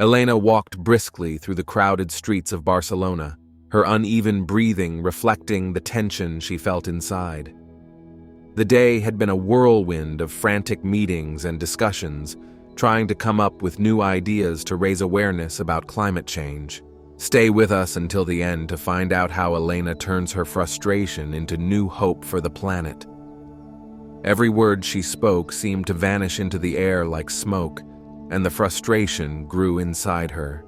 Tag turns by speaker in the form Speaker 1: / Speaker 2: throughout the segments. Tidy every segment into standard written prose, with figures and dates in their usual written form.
Speaker 1: Elena walked briskly through the crowded streets of Barcelona, her uneven breathing reflecting the tension she felt inside. The day had been a whirlwind of frantic meetings and discussions, trying to come up with new ideas to raise awareness about climate change. Stay with us until the end to find out how Elena turns her frustration into new hope for the planet. Every word she spoke seemed to vanish into the air like smoke, and the frustration grew inside her.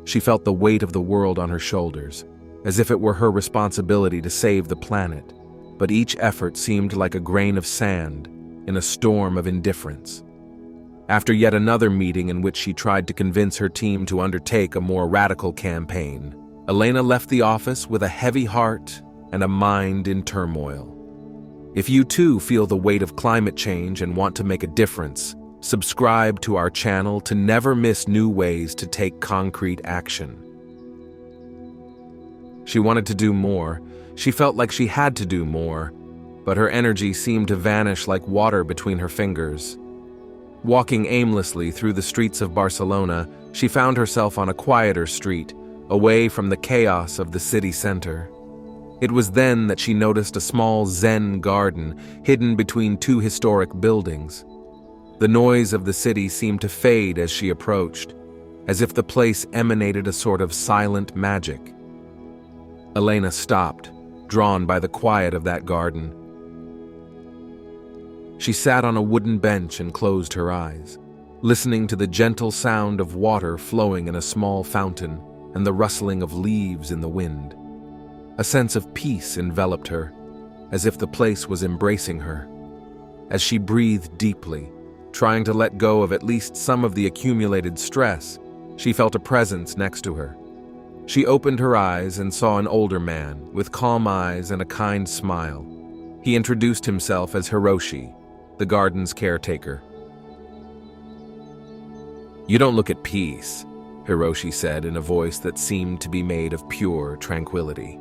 Speaker 1: She felt the weight of the world on her shoulders, as if it were her responsibility to save the planet, but each effort seemed like a grain of sand in a storm of indifference. After yet another meeting in which she tried to convince her team to undertake a more radical campaign, Elena left the office with a heavy heart and a mind in turmoil. If you too feel the weight of climate change and want to make a difference, subscribe to our channel to never miss new ways to take concrete action. She wanted to do more. She felt like she had to do more, but her energy seemed to vanish like water between her fingers. Walking aimlessly through the streets of Barcelona, she found herself on a quieter street, away from the chaos of the city center. It was then that she noticed a small Zen garden hidden between two historic buildings. The noise of the city seemed to fade as she approached, as if the place emanated a sort of silent magic. Elena stopped, drawn by the quiet of that garden. She sat on a wooden bench and closed her eyes, listening to the gentle sound of water flowing in a small fountain and the rustling of leaves in the wind. A sense of peace enveloped her, as if the place was embracing her. As she breathed deeply, trying to let go of at least some of the accumulated stress, she felt a presence next to her. She opened her eyes and saw an older man with calm eyes and a kind smile. He introduced himself as Hiroshi, the garden's caretaker. "You don't look at peace," Hiroshi said in a voice that seemed to be made of pure tranquility.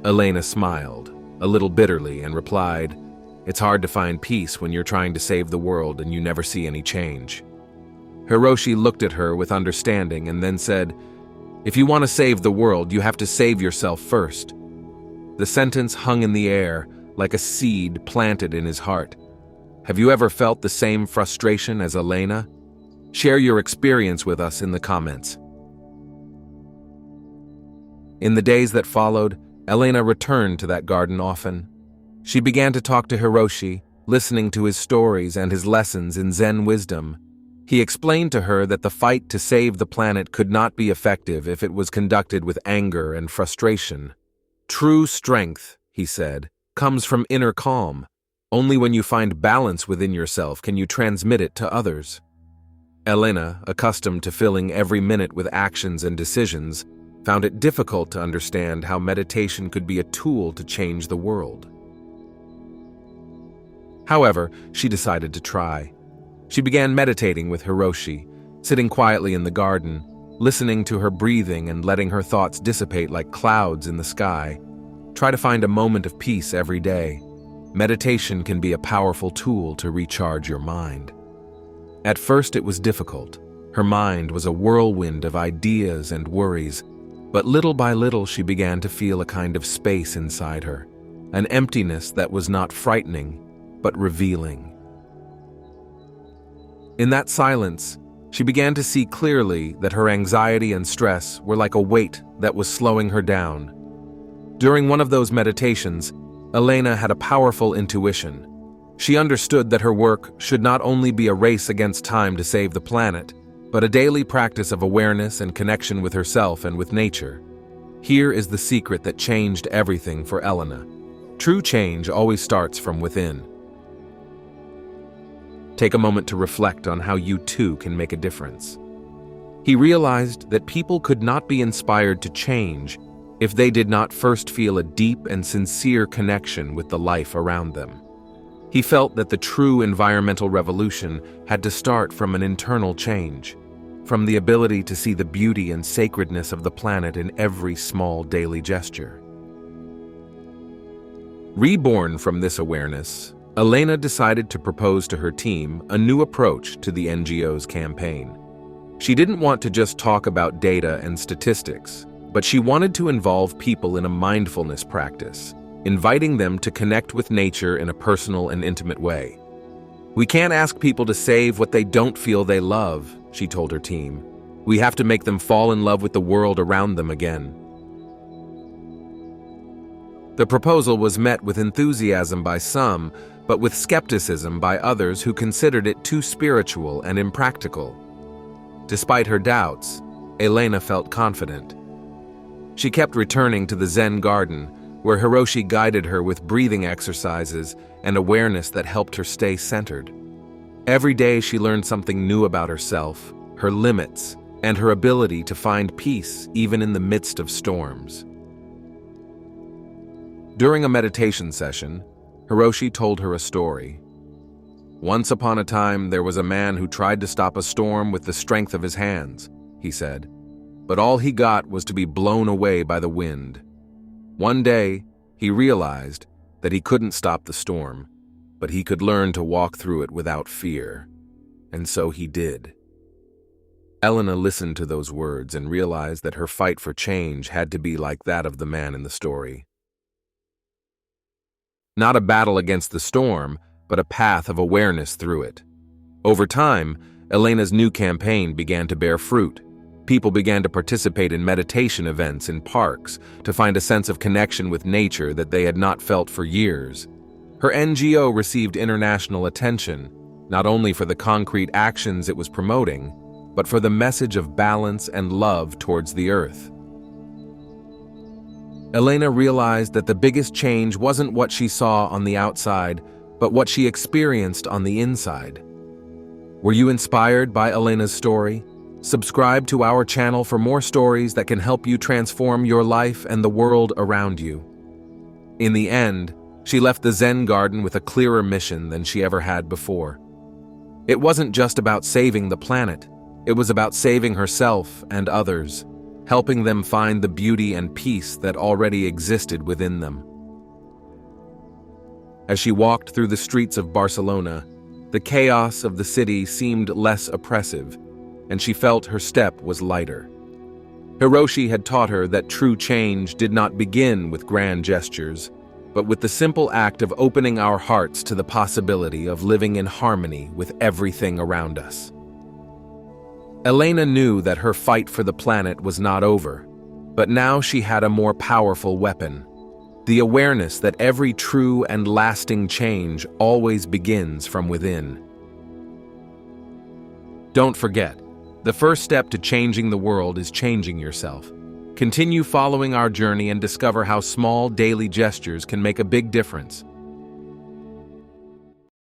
Speaker 1: Elena smiled, a little bitterly, and replied, "It's hard to find peace when you're trying to save the world and you never see any change." Hiroshi looked at her with understanding and then said, "If you want to save the world, you have to save yourself first." The sentence hung in the air like a seed planted in his heart. Have you ever felt the same frustration as Elena? Share your experience with us in the comments. In the days that followed, Elena returned to that garden often. She began to talk to Hiroshi, listening to his stories and his lessons in Zen wisdom. He explained to her that the fight to save the planet could not be effective if it was conducted with anger and frustration. True strength, he said, comes from inner calm. Only when you find balance within yourself can you transmit it to others. Elena, accustomed to filling every minute with actions and decisions, found it difficult to understand how meditation could be a tool to change the world. However, she decided to try. She began meditating with Hiroshi, sitting quietly in the garden, listening to her breathing and letting her thoughts dissipate like clouds in the sky. Try to find a moment of peace every day. Meditation can be a powerful tool to recharge your mind. At first it was difficult. Her mind was a whirlwind of ideas and worries, but little by little she began to feel a kind of space inside her, an emptiness that was not frightening, but revealing. In that silence, she began to see clearly that her anxiety and stress were like a weight that was slowing her down. During one of those meditations, Elena had a powerful intuition. She understood that her work should not only be a race against time to save the planet, but a daily practice of awareness and connection with herself and with nature. Here is the secret that changed everything for Elena. True change always starts from within. Take a moment to reflect on how you too can make a difference. He realized that people could not be inspired to change if they did not first feel a deep and sincere connection with the life around them. He felt that the true environmental revolution had to start from an internal change, from the ability to see the beauty and sacredness of the planet in every small daily gesture. Reborn from this awareness, Elena decided to propose to her team a new approach to the NGO's campaign. She didn't want to just talk about data and statistics, but she wanted to involve people in a mindfulness practice, inviting them to connect with nature in a personal and intimate way. "We can't ask people to save what they don't feel they love," she told her team. "We have to make them fall in love with the world around them again." The proposal was met with enthusiasm by some, but with skepticism by others who considered it too spiritual and impractical. Despite her doubts, Elena felt confident. She kept returning to the Zen garden, where Hiroshi guided her with breathing exercises and awareness that helped her stay centered. Every day she learned something new about herself, her limits, and her ability to find peace even in the midst of storms. During a meditation session, Hiroshi told her a story. "Once upon a time, there was a man who tried to stop a storm with the strength of his hands," he said. "But all he got was to be blown away by the wind. One day, he realized that he couldn't stop the storm, but he could learn to walk through it without fear. And so he did." Elena listened to those words and realized that her fight for change had to be like that of the man in the story. Not a battle against the storm, but a path of awareness through it. Over time, Elena's new campaign began to bear fruit. People began to participate in meditation events in parks to find a sense of connection with nature that they had not felt for years. Her NGO received international attention, not only for the concrete actions it was promoting, but for the message of balance and love towards the earth. Elena realized that the biggest change wasn't what she saw on the outside, but what she experienced on the inside. Were you inspired by Elena's story? Subscribe to our channel for more stories that can help you transform your life and the world around you. In the end, she left the Zen garden with a clearer mission than she ever had before. It wasn't just about saving the planet. It was about saving herself and others, helping them find the beauty and peace that already existed within them. As she walked through the streets of Barcelona, the chaos of the city seemed less oppressive, and she felt her step was lighter. Hiroshi had taught her that true change did not begin with grand gestures, but with the simple act of opening our hearts to the possibility of living in harmony with everything around us. Elena knew that her fight for the planet was not over, but now she had a more powerful weapon: the awareness that every true and lasting change always begins from within. Don't forget, the first step to changing the world is changing yourself. Continue following our journey and discover how small daily gestures can make a big difference.